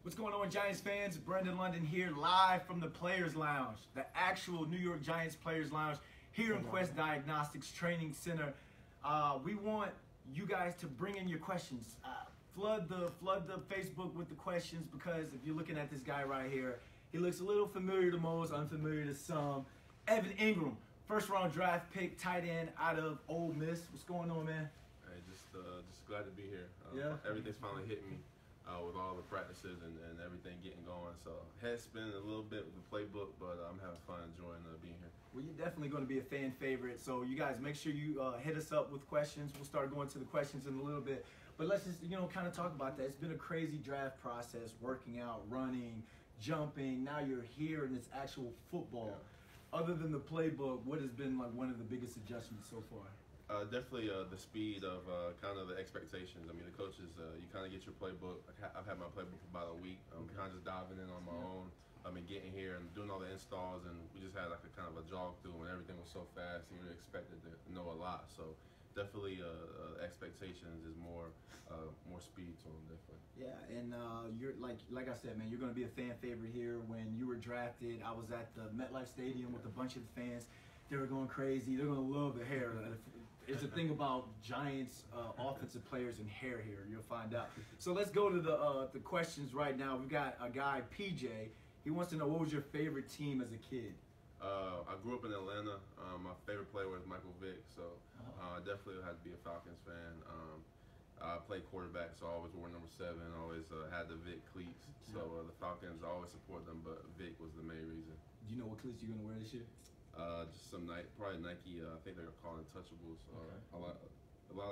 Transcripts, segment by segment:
What's going on, Giants fans? Brendan London here, live from the Players Lounge, the actual New York Giants Players Lounge here in Quest Diagnostics Training Center. We want you guys to bring in your questions. Flood the Facebook with the questions, because if you're looking at this guy right here, he looks a little familiar to most, unfamiliar to some. Evan Engram, first-round draft pick, tight end out of Ole Miss. What's going on, man? Hey, just glad to be here. Yeah. Everything's finally hitting me with all the practices and everything getting going. So head spinning a little bit with the playbook, but I'm having fun enjoying being here. Well, you're definitely going to be a fan favorite. So you guys make sure you hit us up with questions. We'll start going to the questions in a little bit. But let's just, kind of talk about that. It's been a crazy draft process, working out, running, jumping. Now you're here and it's actual football. Yeah. Other than the playbook, what has been like one of the biggest adjustments so far? Definitely the speed of kind of the expectations. I mean, the coaches, you kind of get your playbook. I've had my playbook for about a week. I'm kind of just diving in on my own. I mean, getting here and doing all the installs, and we just had like a kind of a jog through, and everything was so fast. You were expected to know a lot. So definitely expectations is more speed to them, definitely. Yeah, and you're like I said, man, you're going to be a fan favorite here. When you were drafted, I was at the MetLife Stadium with a bunch of the fans. They were going crazy. They're going to love the hair. It's the thing about Giants offensive players and hair here. You'll find out. So let's go to the questions right now. We've got a guy, PJ. He wants to know, what was your favorite team as a kid? I grew up in Atlanta. My favorite player was Michael Vick, so I definitely had to be a Falcons fan. I played quarterback, so I always wore number 7. Always had the Vick cleats. So the Falcons, I always support them, but Vick was the main reason. Do you know what cleats you're going to wear this year? Just some probably Nike. I think they're called Untouchables. A lot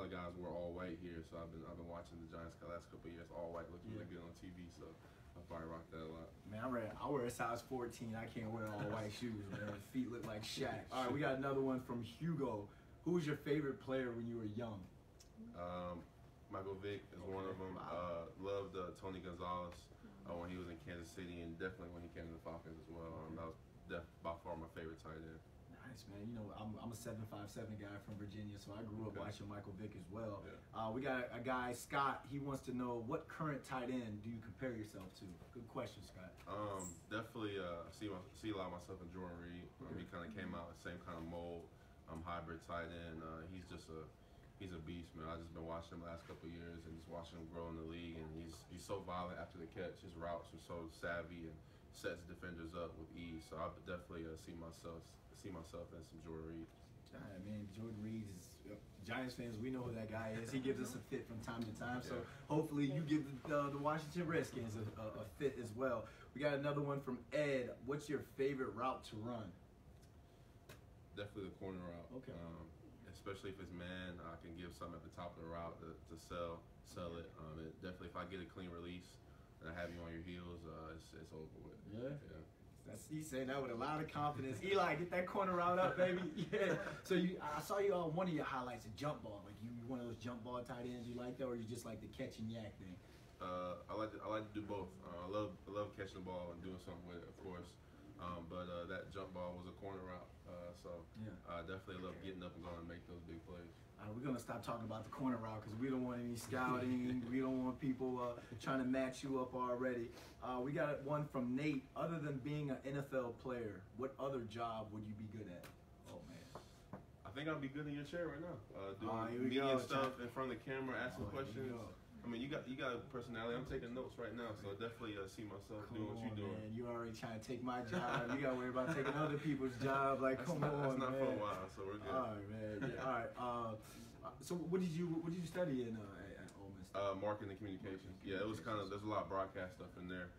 of the guys were all white here, so I've been watching the Giants the last couple of years. All white looks really good on TV, so I probably rock that a lot. Man, I wear a size 14. I can't wear all white shoes, man. Feet look like Shaq. All right, we got another one from Hugo. Who was your favorite player when you were young? Michael Vick is one of them. Loved Tony Gonzalez when he was in Kansas City, and definitely when he came to the Falcons as well. That was by far my favorite tight end. Nice, man. I'm a 7'5" guy from Virginia, so I grew up watching Michael Vick as well. Yeah. We got a guy, Scott. He wants to know, what current tight end do you compare yourself to? Good question, Scott. Definitely see a lot of myself in Jordan Reed. He kind of came out the same kind of mold, hybrid tight end. He's a beast, man. I've just been watching him the last couple of years and just watching him grow in the league, and he's so violent after the catch. His routes are so savvy and sets defenders up with ease. So I definitely see myself in some Jordan Reed. I mean, Jordan Reed is Giants fans. We know who that guy is. He gives us a fit from time to time. So hopefully you give the Washington Redskins a fit as well. We got another one from Ed. What's your favorite route to run? Definitely the corner route. Okay. Especially if it's man, I can give something at the top of the route to sell it. Definitely, if I get a clean release and I have you on your heels, it's over with. Yeah. He's saying that with a lot of confidence. Eli, get that corner route up, baby. Yeah. So I saw you on one of your highlights, a jump ball. Like you one of those jump ball tight ends. You like that, or you just like the catch and yak thing? I like to do both. I love catching the ball and doing something with it, of course. But that jump ball was a corner route, so I definitely love getting up and going and make those big plays. We're going to stop talking about the corner route because we don't want any scouting. We don't want people trying to match you up already. We got one from Nate. Other than being an NFL player, what other job would you be good at? Oh, man. I think I'd be good in your chair right now. Doing media stuff in front of the camera, asking questions. I mean, you got a personality. I'm taking notes right now, so I definitely see myself doing what you're doing. Man, you already trying to take my job. You got to worry about taking other people's job. Like, that's come not, on, that's not man. for a while, so we're good. All right, man. Yeah, all right. So what did you study in at Ole Miss? Marketing and communications. Yeah, it was there's a lot of broadcast stuff in there.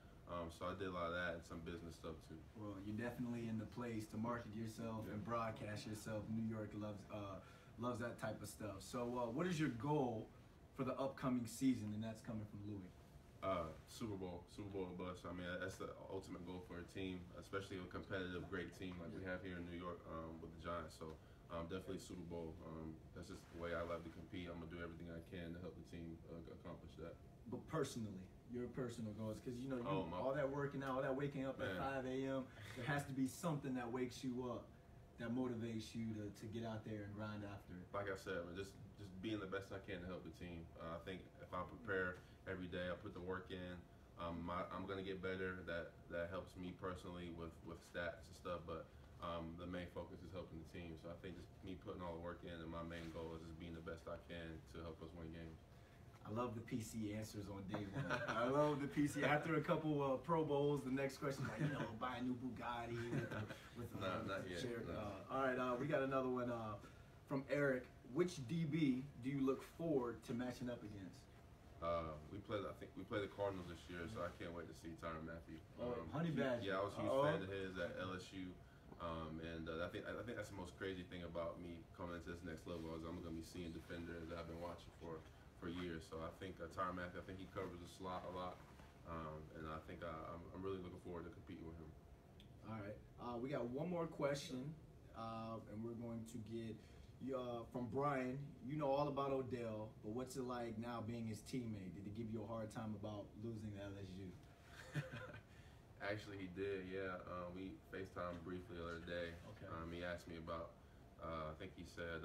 So I did a lot of that and some business stuff too. Well, you're definitely in the place to market yourself and broadcast yourself. New York loves that type of stuff. So what is your goal for the upcoming season? And that's coming from Louis. Super Bowl or bust. I mean, that's the ultimate goal for a team, especially a competitive, great team like we have here in New York with the Giants. So definitely Super Bowl. That's just the way I love to compete. I'm gonna do everything I can to help the team accomplish that. But personally, your personal goals, because all that working out, all that waking up at 5 a.m., there has to be something that wakes you up, that motivates you to get out there and grind after it. Like I said, just being the best I can to help the team. I think if I prepare every day, I put the work in, I'm gonna get better. That helps me personally with stats and stuff. But the main focus is helping the team. So I think just me putting all the work in, and my main goal is just being the best I can to help us win games. I love the PC answers on day one. I love the PC. After a couple Pro Bowls, the next question, like, buy a new Bugatti with not yet. No. All right, we got another one from Eric. Which DB do you look forward to matching up against? We play the Cardinals this year, so I can't wait to see Tyrann Mathieu. Honey Badger. Yeah, I was a huge fan of his at LSU. I think that's the most crazy thing about me coming into this next level is I'm going to be seeing defenders that I've been watching for years. So I think Tyrann Mathieu, I think he covers the slot a lot, and I think I'm really looking forward to competing with him. All right, we got one more question, and we're going to get from Brian. You know all about Odell, but what's it like now being his teammate? Did he give you a hard time about losing to LSU? Actually, he did, yeah. We FaceTimed briefly the other day. Okay. He asked me about, I think he said,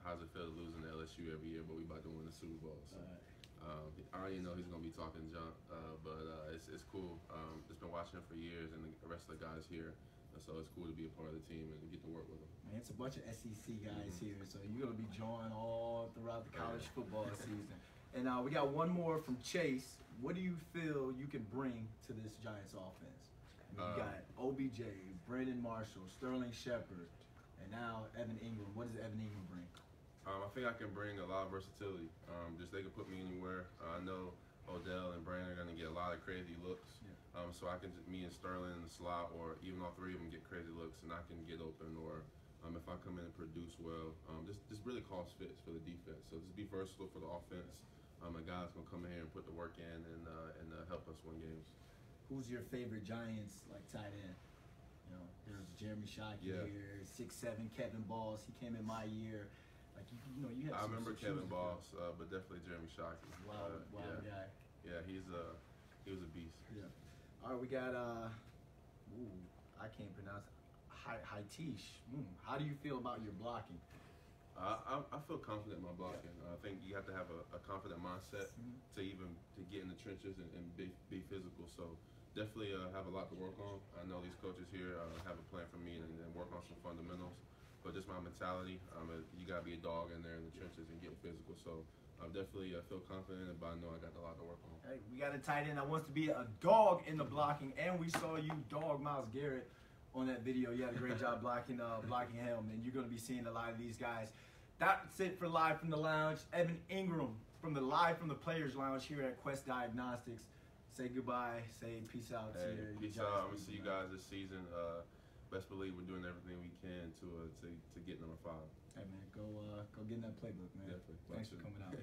how's it feel to losing to LSU every year, but we about to win the Super Bowl. So, I already know he's going to be talking junk, but it's cool. Just been watching him for years, and the rest of the guys here. So it's cool to be a part of the team and get to work with them. Man, it's a bunch of SEC guys here, so you're going to be joined all throughout the college football season. And we got one more from Chase. What do you feel you can bring to this Giants offense? You got OBJ, Brandon Marshall, Sterling Shepard, and now Evan Engram. What does Evan Engram bring? I think I can bring a lot of versatility. Just they can put me anywhere. I know Odell and Brandon are going to get a lot of crazy looks. Yeah. So I can me and Sterling in the slot, or even all three of them get crazy looks, and I can get open. Or if I come in and produce well, just really cause fits for the defense. So just be versatile for the offense. A guy's gonna come in here and put the work in and help us win games. Who's your favorite Giants tight end? There's Jeremy Shockey here, 6'7", Kevin Balls. He came in my year. Like you have. I remember Kevin Balls, but definitely Jeremy Shockey. Wild guy. Yeah, he was a beast. Yeah. All right, we got I can't pronounce it. Haitish. How do you feel about your blocking? I feel confident in my blocking. I think you have to have a confident mindset to get in the trenches and be physical. So definitely have a lot to work on. I know these coaches here have a plan for me and work on some fundamentals. But just my mentality, you got to be a dog in there in the trenches and get physical. So I definitely feel confident, but I know I got a lot to work on. Hey, we got a tight end that wants to be a dog in the blocking, and we saw you dog Myles Garrett on that video. You had a great job blocking him, and you're going to be seeing a lot of these guys. That's it for Live from the Lounge. Evan Engram from the Live from the Players Lounge here at Quest Diagnostics. Say goodbye. Say peace out. Peace out. I'm going to see you guys this season. Best believe we're doing everything we can to get number 5. Hey man, go get in that playbook, man. Definitely. Thanks for coming out.